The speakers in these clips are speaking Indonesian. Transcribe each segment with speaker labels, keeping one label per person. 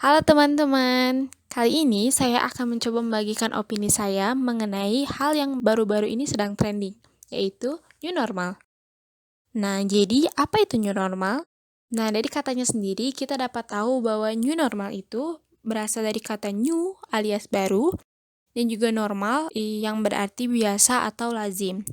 Speaker 1: Halo teman-teman, kali ini saya akan mencoba membagikan opini saya mengenai hal yang baru-baru ini sedang trending, yaitu new normal. Nah, jadi apa itu new normal? Nah, dari katanya sendiri kita dapat tahu bahwa new normal itu berasal dari kata new alias baru dan juga normal yang berarti biasa atau lazim.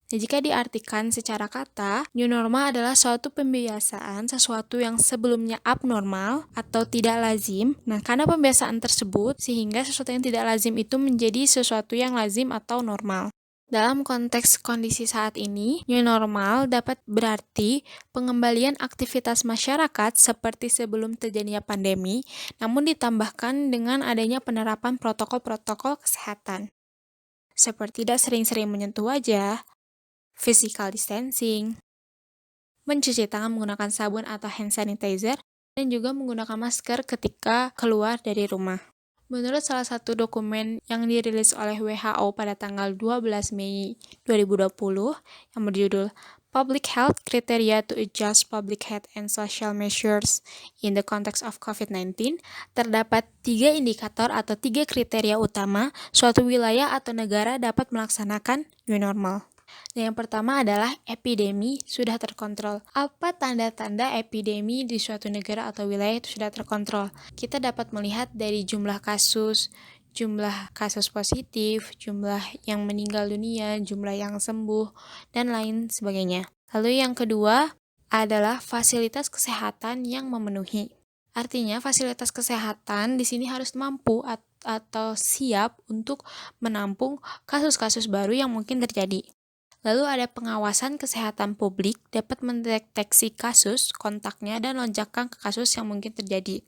Speaker 1: Nah, jika diartikan secara kata, new normal adalah suatu pembiasaan sesuatu yang sebelumnya abnormal atau tidak lazim. Nah, karena pembiasaan tersebut, sehingga sesuatu yang tidak lazim itu menjadi sesuatu yang lazim atau normal. Dalam konteks kondisi saat ini, new normal dapat berarti pengembalian aktivitas masyarakat seperti sebelum terjadinya pandemi, namun ditambahkan dengan adanya penerapan protokol-protokol kesehatan. Seperti tidak sering-sering menyentuh wajah, physical distancing, mencuci tangan menggunakan sabun atau hand sanitizer, dan juga menggunakan masker ketika keluar dari rumah. Menurut salah satu dokumen yang dirilis oleh WHO pada tanggal 12 Mei 2020 yang berjudul Public Health Criteria to Adjust Public Health and Social Measures in the Context of COVID-19, terdapat 3 indikator atau 3 kriteria utama suatu wilayah atau negara dapat melaksanakan new normal. Nah, yang pertama adalah epidemi sudah terkontrol. Apa tanda-tanda epidemi di suatu negara atau wilayah itu sudah terkontrol? Kita dapat melihat dari jumlah kasus positif, jumlah yang meninggal dunia, jumlah yang sembuh, dan lain sebagainya. Lalu yang kedua adalah fasilitas kesehatan yang memenuhi. Artinya, fasilitas kesehatan di sini harus mampu atau siap untuk menampung kasus-kasus baru yang mungkin terjadi. Lalu ada pengawasan kesehatan publik dapat mendeteksi kasus, kontaknya, dan lonjakan ke kasus yang mungkin terjadi.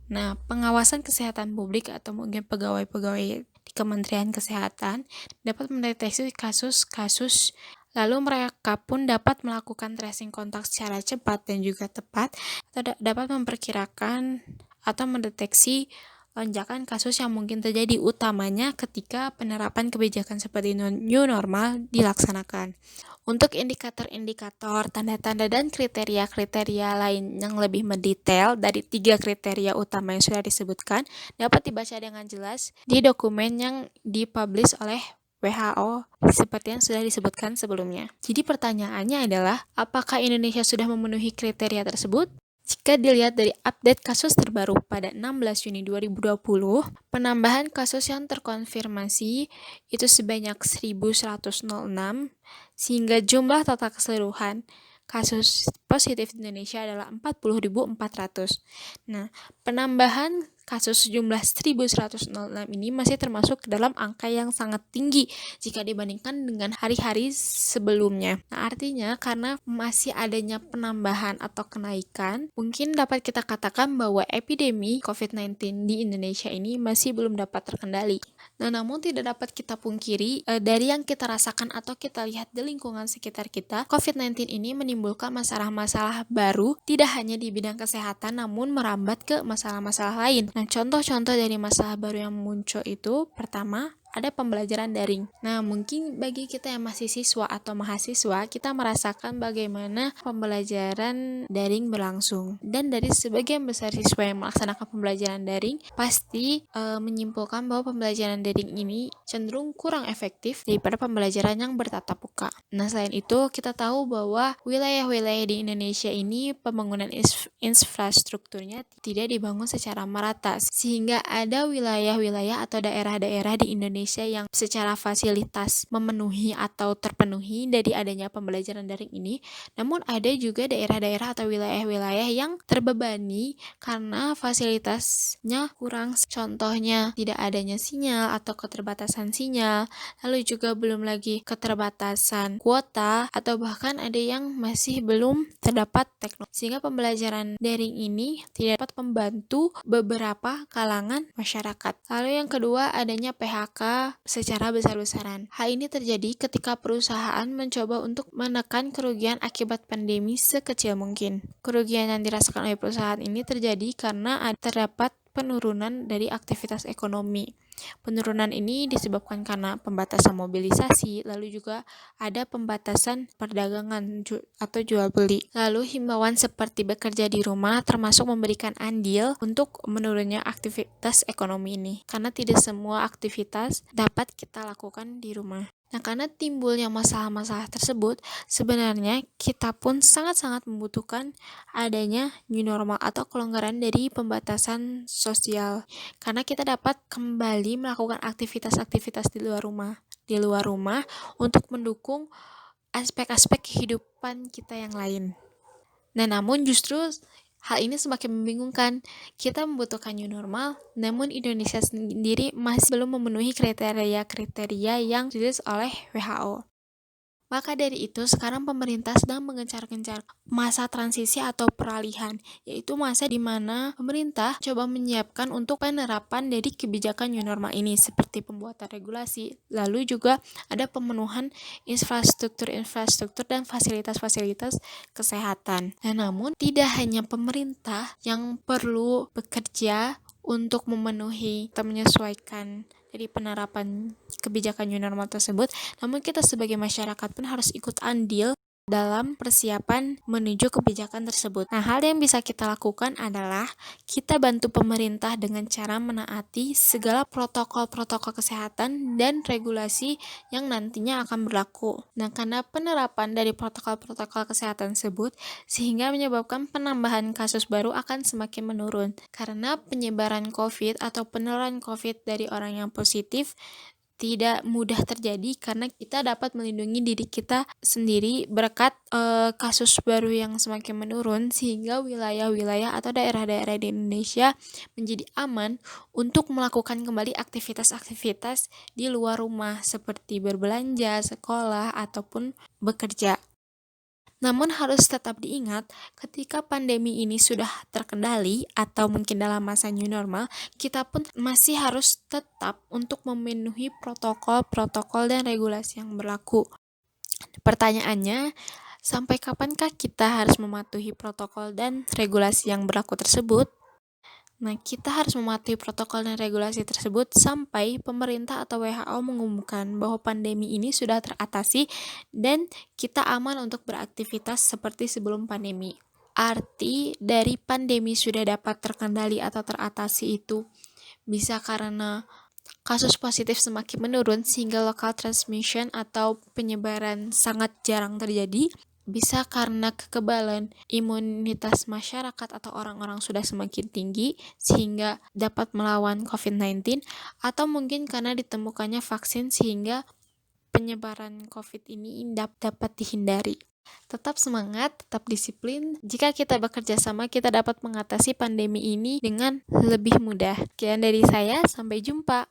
Speaker 1: Nah, pengawasan kesehatan publik atau mungkin pegawai-pegawai di Kementerian Kesehatan dapat mendeteksi kasus-kasus, lalu mereka pun dapat melakukan tracing kontak secara cepat dan juga tepat, atau dapat memperkirakan atau mendeteksi lonjakan kasus yang mungkin terjadi, utamanya ketika penerapan kebijakan seperti new normal dilaksanakan. Untuk indikator-indikator, tanda-tanda, dan kriteria-kriteria lain yang lebih mendetail dari 3 kriteria utama yang sudah disebutkan, dapat dibaca dengan jelas di dokumen yang dipublish oleh WHO seperti yang sudah disebutkan sebelumnya. Jadi pertanyaannya adalah, apakah Indonesia sudah memenuhi kriteria tersebut? Jika dilihat dari update kasus terbaru pada 16 Juni 2020, penambahan kasus yang terkonfirmasi itu sebanyak 1.106, sehingga jumlah total keseluruhan kasus positif di Indonesia adalah 40.400. Nah, penambahan kasus sejumlah 1.106 ini masih termasuk dalam angka yang sangat tinggi jika dibandingkan dengan hari-hari sebelumnya. Nah, artinya karena masih adanya penambahan atau kenaikan, mungkin dapat kita katakan bahwa epidemi COVID-19 di Indonesia ini masih belum dapat terkendali. Nah, namun tidak dapat kita pungkiri dari yang kita rasakan atau kita lihat di lingkungan sekitar kita, COVID-19 ini menimbulkan masalah-masalah baru tidak hanya di bidang kesehatan namun merambat ke masalah-masalah lain. Nah, contoh-contoh dari masalah baru yang muncul itu, pertama, ada pembelajaran daring. Nah, mungkin bagi kita yang masih siswa atau mahasiswa, kita merasakan bagaimana pembelajaran daring berlangsung. Dan dari sebagian besar siswa yang melaksanakan pembelajaran daring, pasti menyimpulkan bahwa pembelajaran daring ini cenderung kurang efektif daripada pembelajaran yang bertatap muka. Nah, selain itu, kita tahu bahwa wilayah-wilayah di Indonesia ini pembangunan infrastrukturnya tidak dibangun secara merata, sehingga ada wilayah-wilayah atau daerah-daerah di Indonesia yang secara fasilitas memenuhi atau terpenuhi dari adanya pembelajaran daring ini, namun ada juga daerah-daerah atau wilayah-wilayah yang terbebani karena fasilitasnya kurang, contohnya tidak adanya sinyal atau keterbatasan sinyal, lalu juga belum lagi keterbatasan kuota, atau bahkan ada yang masih belum terdapat teknologi, sehingga pembelajaran daring ini tidak dapat membantu beberapa kalangan masyarakat. Lalu yang kedua, adanya PHK secara besar-besaran. Hal ini terjadi ketika perusahaan mencoba untuk menekan kerugian akibat pandemi sekecil mungkin. Kerugian yang dirasakan oleh perusahaan ini terjadi karena terdapat penurunan dari aktivitas ekonomi. Penurunan ini disebabkan karena pembatasan mobilisasi, lalu juga ada pembatasan perdagangan atau jual beli. Lalu himbauan seperti bekerja di rumah termasuk memberikan andil untuk menurunnya aktivitas ekonomi ini, karena tidak semua aktivitas dapat kita lakukan di rumah. Nah, karena timbulnya masalah-masalah tersebut, sebenarnya kita pun sangat-sangat membutuhkan adanya new normal atau kelonggaran dari pembatasan sosial. Karena kita dapat kembali melakukan aktivitas-aktivitas di luar rumah untuk mendukung aspek-aspek kehidupan kita yang lain. Nah, namun justru hal ini semakin membingungkan. Kita membutuhkan new normal, namun Indonesia sendiri masih belum memenuhi kriteria-kriteria yang dirilis oleh WHO. Maka dari itu, sekarang pemerintah sedang mengencar-gencar masa transisi atau peralihan, yaitu masa di mana pemerintah coba menyiapkan untuk penerapan dari kebijakan new normal ini, seperti pembuatan regulasi, lalu juga ada pemenuhan infrastruktur dan fasilitas-fasilitas kesehatan. Nah, namun tidak hanya pemerintah yang perlu bekerja untuk memenuhi atau menyesuaikan dari penerapan kebijakan new normal tersebut, namun kita sebagai masyarakat pun harus ikut andil dalam persiapan menuju kebijakan tersebut. Nah, hal yang bisa kita lakukan adalah kita bantu pemerintah dengan cara menaati segala protokol-protokol kesehatan dan regulasi yang nantinya akan berlaku. Nah, karena penerapan dari protokol-protokol kesehatan tersebut sehingga menyebabkan penambahan kasus baru akan semakin menurun. Karena penyebaran COVID atau penularan COVID dari orang yang positif tidak mudah terjadi karena kita dapat melindungi diri kita sendiri berkat kasus baru yang semakin menurun, sehingga wilayah-wilayah atau daerah-daerah di Indonesia menjadi aman untuk melakukan kembali aktivitas-aktivitas di luar rumah seperti berbelanja, sekolah, ataupun bekerja. Namun harus tetap diingat, ketika pandemi ini sudah terkendali atau mungkin dalam masa new normal, kita pun masih harus tetap untuk memenuhi protokol-protokol dan regulasi yang berlaku. Pertanyaannya, sampai kapankah kita harus mematuhi protokol dan regulasi yang berlaku tersebut? Nah, kita harus mematuhi protokol dan regulasi tersebut sampai pemerintah atau WHO mengumumkan bahwa pandemi ini sudah teratasi dan kita aman untuk beraktivitas seperti sebelum pandemi. Arti dari pandemi sudah dapat terkendali atau teratasi itu bisa karena kasus positif semakin menurun sehingga local transmission atau penyebaran sangat jarang terjadi. Bisa karena kekebalan imunitas masyarakat atau orang-orang sudah semakin tinggi sehingga dapat melawan COVID-19, atau mungkin karena ditemukannya vaksin sehingga penyebaran COVID ini dapat dihindari. Tetap semangat, tetap disiplin. Jika kita bekerja sama, kita dapat mengatasi pandemi ini dengan lebih mudah. Sekian dari saya, sampai jumpa.